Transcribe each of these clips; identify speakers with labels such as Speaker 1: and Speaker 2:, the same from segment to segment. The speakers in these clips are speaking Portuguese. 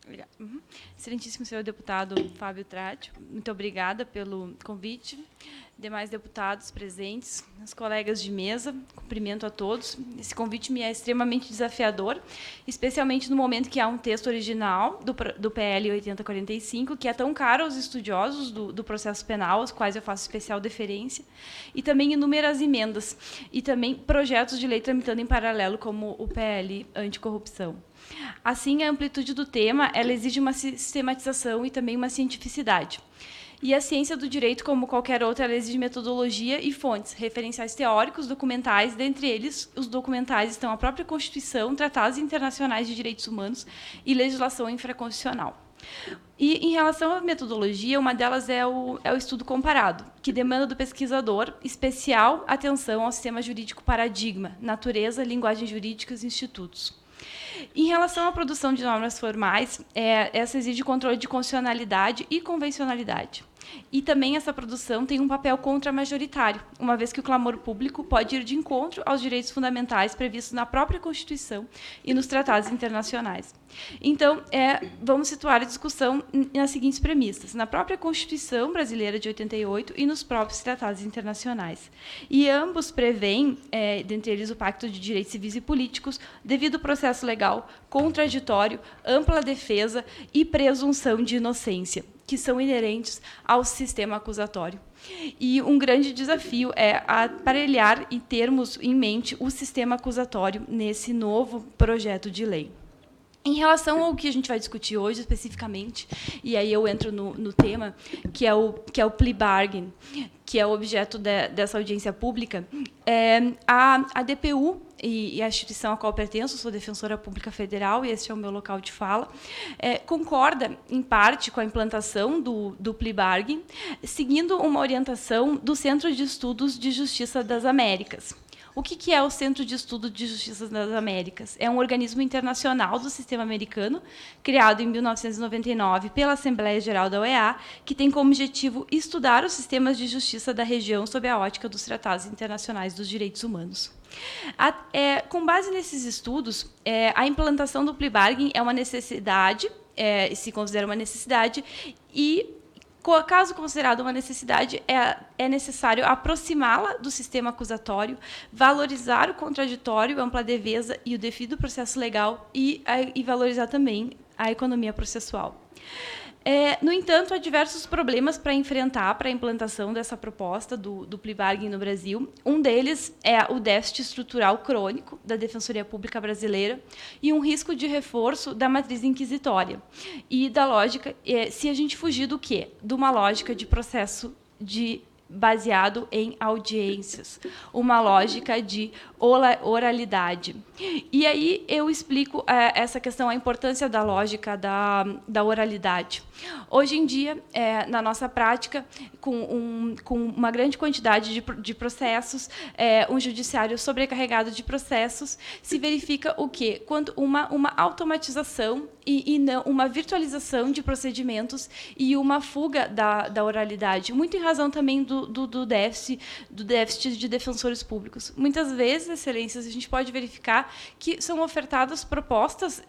Speaker 1: Obrigada. Excelentíssimo senhor deputado Fábio Trati, muito obrigada pelo convite. Demais deputados presentes, os colegas de mesa, cumprimento a todos. Esse convite me é extremamente desafiador, especialmente no momento que há um texto original do PL 8045, que é tão caro aos estudiosos do processo penal, aos quais eu faço especial deferência, e também inúmeras emendas, e também projetos de lei tramitando em paralelo, como o PL anticorrupção. Assim, a amplitude do tema ela exige uma sistematização e também uma cientificidade. E a ciência do direito, como qualquer outra, ela exige metodologia e fontes, referenciais teóricos, documentais, dentre eles, os documentais estão a própria Constituição, tratados internacionais de direitos humanos e legislação infraconstitucional. E, em relação à metodologia, uma delas é o estudo comparado, que demanda do pesquisador especial atenção ao sistema jurídico paradigma, natureza, linguagens jurídicas e institutos. Em relação à produção de normas formais, essa exige controle de constitucionalidade e convencionalidade. E também essa produção tem um papel contramajoritário, uma vez que o clamor público pode ir de encontro aos direitos fundamentais previstos na própria Constituição e nos tratados internacionais. Então, vamos situar a discussão nas seguintes premissas: na própria Constituição brasileira de 88 e nos próprios tratados internacionais. E ambos prevêem, dentre eles, o Pacto de Direitos Civis e Políticos, devido processo legal, contraditório, ampla defesa e presunção de inocência, que são inerentes ao sistema acusatório. E um grande desafio é aparelhar e termos em mente o sistema acusatório nesse novo projeto de lei. Em relação ao que a gente vai discutir hoje, especificamente, e aí eu entro no tema, que é o plea bargain, que é o objeto dessa audiência pública, a DPU e a instituição a qual pertenço, sou defensora pública federal, e esse é o meu local de fala, concorda, em parte, com a implantação do plea bargain, seguindo uma orientação do Centro de Estudos de Justiça das Américas. O que é o Centro de Estudo de Justiça das Américas? É um organismo internacional do sistema americano, criado em 1999 pela Assembleia Geral da OEA, que tem como objetivo estudar os sistemas de justiça da região sob a ótica dos tratados internacionais dos direitos humanos. Com base nesses estudos, a implantação do plea bargain é uma necessidade, se considera uma necessidade, e caso considerada uma necessidade, é necessário aproximá-la do sistema acusatório, valorizar o contraditório, a ampla defesa e o devido processo legal e valorizar também a economia processual. No entanto, há diversos problemas para enfrentar para a implantação dessa proposta do plea bargain no Brasil. Um deles é o déficit estrutural crônico da Defensoria Pública Brasileira e um risco de reforço da matriz inquisitória. E da lógica, se a gente fugir do quê? De uma lógica de processo baseado em audiências, uma lógica de oralidade. E aí eu explico essa questão, a importância da lógica da oralidade. Hoje em dia, na nossa prática, com uma grande quantidade de processos, um judiciário sobrecarregado de processos, se verifica o quê? Quando uma automatização e não uma virtualização de procedimentos e uma fuga da oralidade, muito em razão também do déficit de defensores públicos. Muitas vezes, excelências, a gente pode verificar que são ofertadas propostas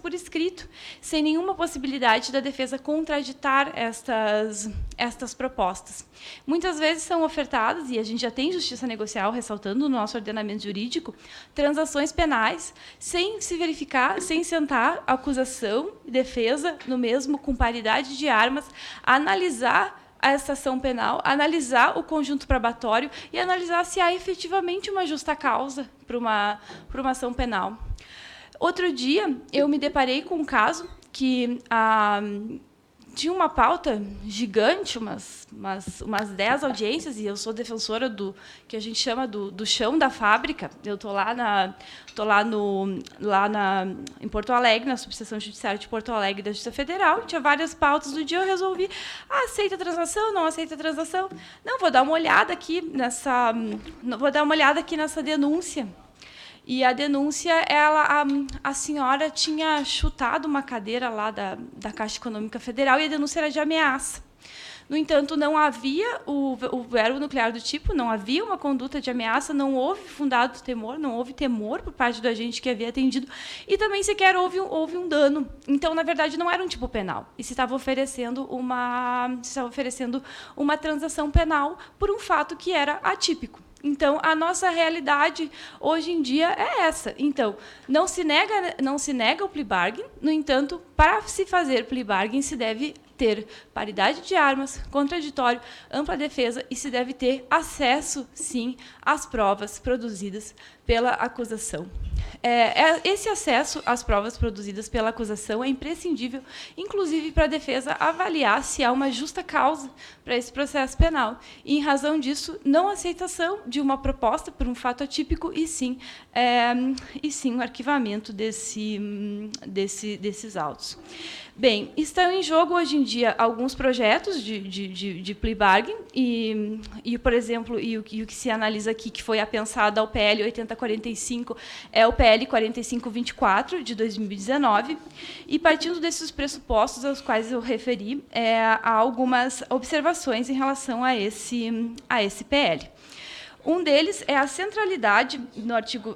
Speaker 1: por escrito, sem nenhuma possibilidade da defesa contraditar estas propostas. Muitas vezes são ofertadas, e a gente já tem justiça negocial ressaltando no nosso ordenamento jurídico, transações penais, sem se verificar, sem sentar acusação e defesa no mesmo, com paridade de armas, analisar essa ação penal, analisar o conjunto probatório e analisar se há efetivamente uma justa causa para uma ação penal. Outro dia, eu me deparei com um caso que tinha uma pauta gigante, umas 10 audiências, e eu sou defensora do que a gente chama do chão da fábrica. Eu estou em Porto Alegre, na subseção judiciária de Porto Alegre da Justiça Federal. Tinha várias pautas do dia, eu resolvi, aceita a transação, não aceita a transação? Não, vou dar uma olhada aqui nessa denúncia. E a denúncia, a senhora tinha chutado uma cadeira lá da Caixa Econômica Federal e a denúncia era de ameaça. No entanto, não havia o verbo nuclear do tipo, não havia uma conduta de ameaça, não houve fundado temor, não houve temor por parte do agente que havia atendido, e também sequer houve um dano. Então, na verdade, não era um tipo penal, e se estava oferecendo uma transação penal por um fato que era atípico. Então, a nossa realidade hoje em dia é essa. Então, não se nega o plea bargain, no entanto, para se fazer plea bargain, se deve ter paridade de armas, contraditório, ampla defesa e se deve ter acesso, sim, às provas produzidas pela acusação. Esse acesso às provas produzidas pela acusação é imprescindível, inclusive para a defesa avaliar se há uma justa causa para esse processo penal. E, em razão disso, não aceitação de uma proposta por um fato atípico e sim o arquivamento desses autos. Bem, estão em jogo hoje em dia alguns projetos de plea bargain e, por exemplo, o que se analisa aqui, que foi apensado ao PL 8045, é o PL 4524, de 2019, e partindo desses pressupostos aos quais eu referi, há algumas observações em relação a esse PL. Um deles é a centralidade no artigo,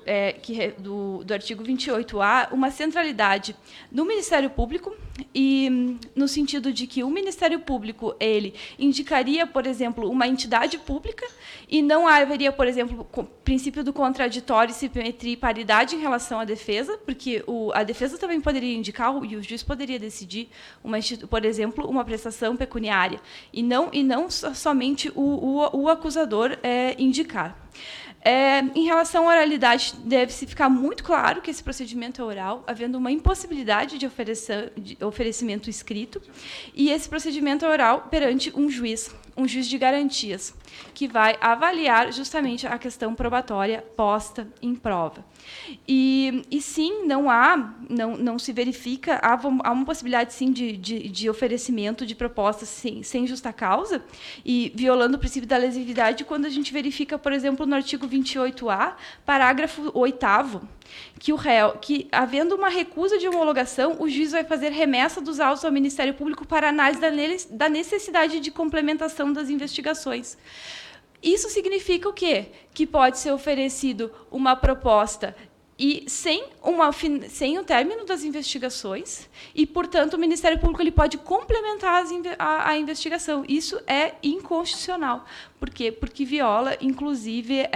Speaker 1: do artigo 28A, uma centralidade no Ministério Público, e no sentido de que o Ministério Público ele indicaria, por exemplo, uma entidade pública e não haveria, por exemplo, princípio do contraditório, simetria e paridade em relação à defesa, porque a defesa também poderia indicar e o juiz poderia decidir, por exemplo, uma prestação pecuniária, e não somente o acusador indicar. Em relação à oralidade, deve-se ficar muito claro que esse procedimento é oral, havendo uma impossibilidade de oferecimento escrito, e esse procedimento é oral perante um juiz de garantias, que vai avaliar justamente a questão probatória posta em prova. E sim, não se verifica, há uma possibilidade, sim, de oferecimento de propostas sem justa causa, e violando o princípio da lesividade, quando a gente verifica, por exemplo, no artigo 28A, parágrafo 8º, que, havendo uma recusa de homologação, o juiz vai fazer remessa dos autos ao Ministério Público para análise da necessidade de complementação das investigações. Isso significa o quê? Que pode ser oferecido uma proposta e sem o término das investigações, e, portanto, o Ministério Público ele pode complementar a investigação. Isso é inconstitucional. Por quê? Porque viola, inclusive,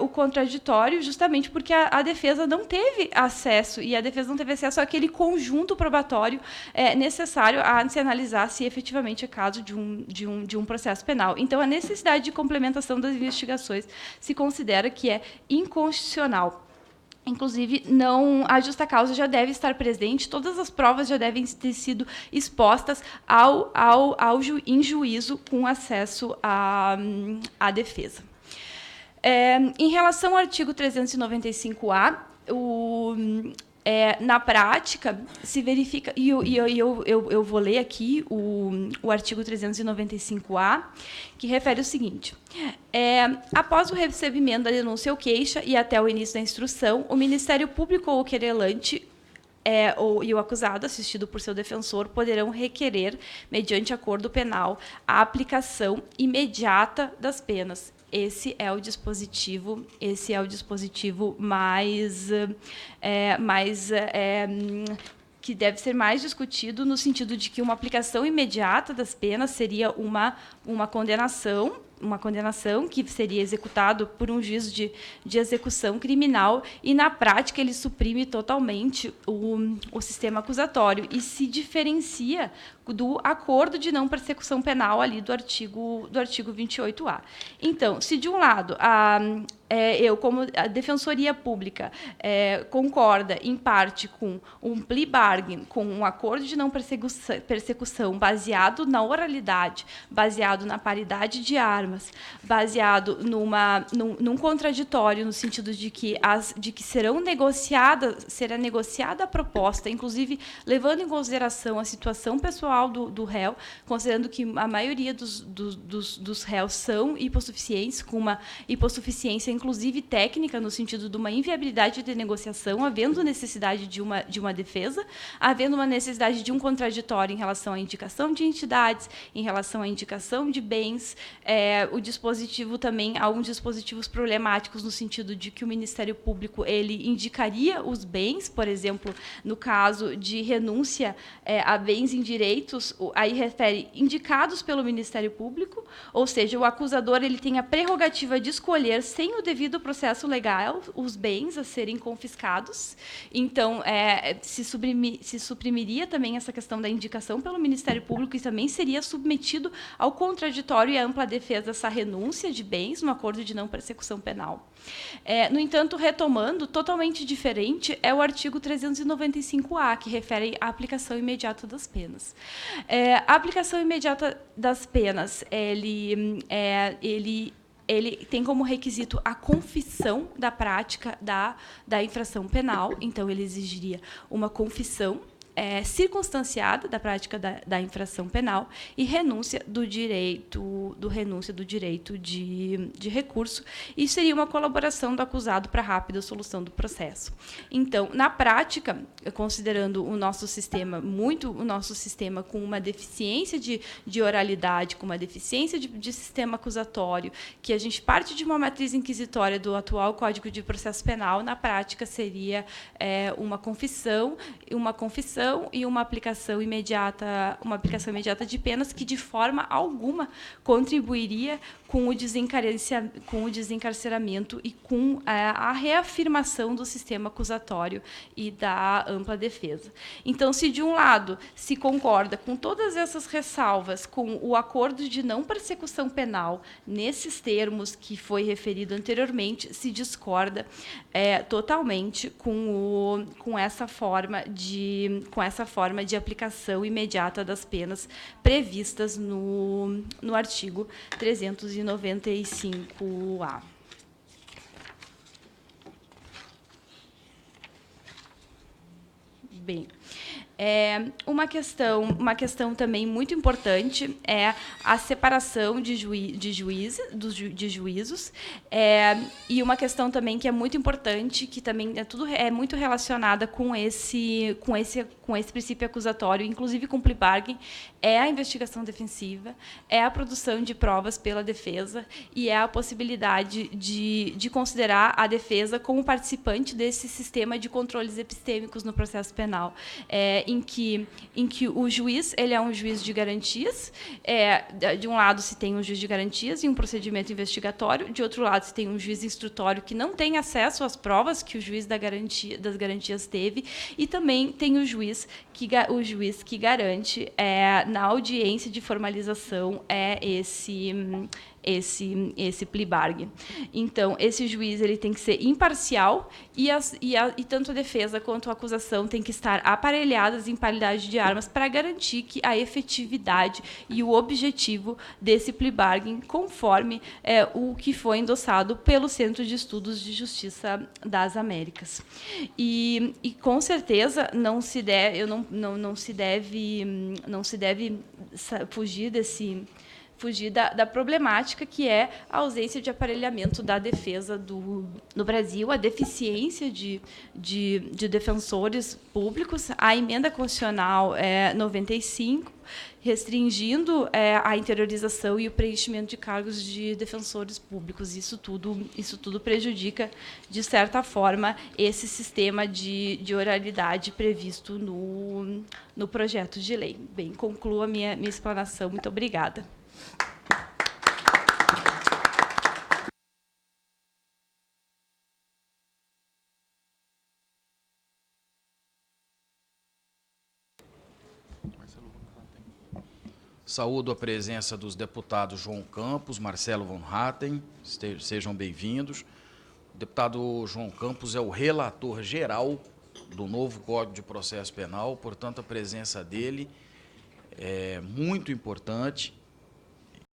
Speaker 1: o contraditório, justamente porque a defesa não teve acesso, e a defesa não teve acesso àquele conjunto probatório necessário a se analisar se efetivamente é caso de um processo penal. Então, a necessidade de complementação das investigações se considera que é inconstitucional. Inclusive, a justa causa já deve estar presente, todas as provas já devem ter sido expostas em juízo com acesso à defesa. Em relação ao artigo 395-A, na prática, se verifica, e eu vou ler aqui o artigo 395-A, que refere o seguinte: após o recebimento da denúncia ou queixa e até o início da instrução, o Ministério Público ou o querelante e o acusado, assistido por seu defensor, poderão requerer, mediante acordo penal, a aplicação imediata das penas. Esse é o dispositivo que deve ser mais discutido, no sentido de que uma aplicação imediata das penas seria uma condenação que seria executado por um juiz de execução criminal, e, na prática, ele suprime totalmente o sistema acusatório e se diferencia do acordo de não persecução penal ali do artigo 28A. Então, se, de um lado, eu, como a Defensoria Pública, concorda, em parte, com um plea bargain, com um acordo de não persecução baseado na oralidade, baseado na paridade de armas, baseado num contraditório, no sentido de que será negociada a proposta, inclusive levando em consideração a situação pessoal do réu, considerando que a maioria dos réus são hipossuficientes, com uma hipossuficiência, inclusive técnica, no sentido de uma inviabilidade de negociação, havendo necessidade de uma defesa, havendo uma necessidade de um contraditório em relação à indicação de entidades, em relação à indicação de bens. O dispositivo também, há alguns dispositivos problemáticos no sentido de que o Ministério Público ele indicaria os bens, por exemplo, no caso de renúncia a bens indireitos, aí refere indicados pelo Ministério Público, ou seja, o acusador ele tem a prerrogativa de escolher, sem o devido processo legal, os bens a serem confiscados. Então, se suprimiria também essa questão da indicação pelo Ministério Público e também seria submetido ao contraditório e à ampla defesa essa renúncia de bens no acordo de não persecução penal. No entanto, retomando, totalmente diferente é o artigo 395-A, que refere à aplicação imediata das penas. A aplicação imediata das penas, ele tem como requisito a confissão da prática da infração penal, então ele exigiria uma confissão circunstanciada da prática da infração penal e renúncia do direito de recurso, e seria uma colaboração do acusado para a rápida solução do processo. Então, na prática, considerando o nosso sistema com uma deficiência de oralidade, com uma deficiência de sistema acusatório, que a gente parte de uma matriz inquisitória do atual Código de Processo Penal, na prática seria uma confissão e uma aplicação imediata de penas que, de forma alguma, contribuiria com o desencarceramento e com a reafirmação do sistema acusatório e da ampla defesa. Então, se de um lado se concorda com todas essas ressalvas, com o acordo de não persecução penal, nesses termos que foi referido anteriormente, se discorda totalmente com essa forma de aplicação imediata das penas previstas no artigo 395-A. Bem, uma questão também muito importante é a separação de juízos, e uma questão também que é muito importante, que também é muito relacionada com esse princípio acusatório, inclusive com plea bargain, é a investigação defensiva, é a produção de provas pela defesa e é a possibilidade de considerar a defesa como participante desse sistema de controles epistêmicos no processo penal, em que o juiz ele é um juiz de garantias. De um lado se tem um juiz de garantias e um procedimento investigatório, de outro lado se tem um juiz instrutório que não tem acesso às provas que o juiz das garantias teve, e também tem o juiz que garante na audiência de formalização esse plea bargain. Então, esse juiz ele tem que ser imparcial e tanto a defesa quanto a acusação têm que estar aparelhadas em paridade de armas para garantir que a efetividade e o objetivo desse plea bargain conforme o que foi endossado pelo Centro de Estudos de Justiça das Américas. E com certeza não se deve fugir da problemática que é a ausência de aparelhamento da defesa no Brasil, a deficiência de defensores públicos, a emenda constitucional 95, restringindo a interiorização e o preenchimento de cargos de defensores públicos. Isso tudo prejudica, de certa forma, esse sistema de oralidade previsto no projeto de lei. Bem, concluo a minha explanação. Muito obrigada.
Speaker 2: Saúdo a presença dos deputados João Campos, Marcelo von Hatten, sejam bem-vindos. O deputado João Campos é o relator geral do novo Código de Processo Penal, portanto, a presença dele é muito importante